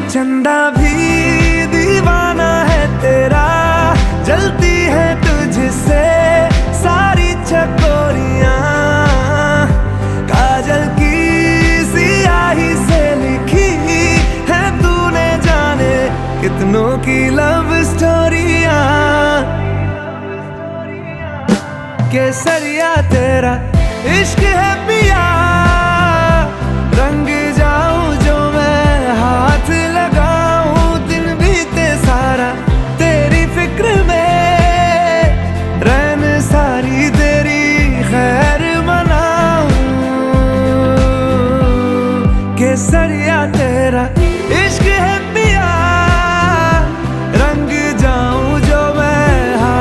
चंदा भी दीवाना है तेरा, जलती है तुझसे सारी चकोरियां। काजल की सियाही से लिखी है तूने जाने कितनों की लव स्टोरियां। केसरिया तेरा इश्क है पिया, रंग जाऊं जो मैं हाथ लगाऊं, दिन बीते सारा तेरी फिक्र में, रैन सारी तेरी खैर मनाऊं। केसरिया तेरा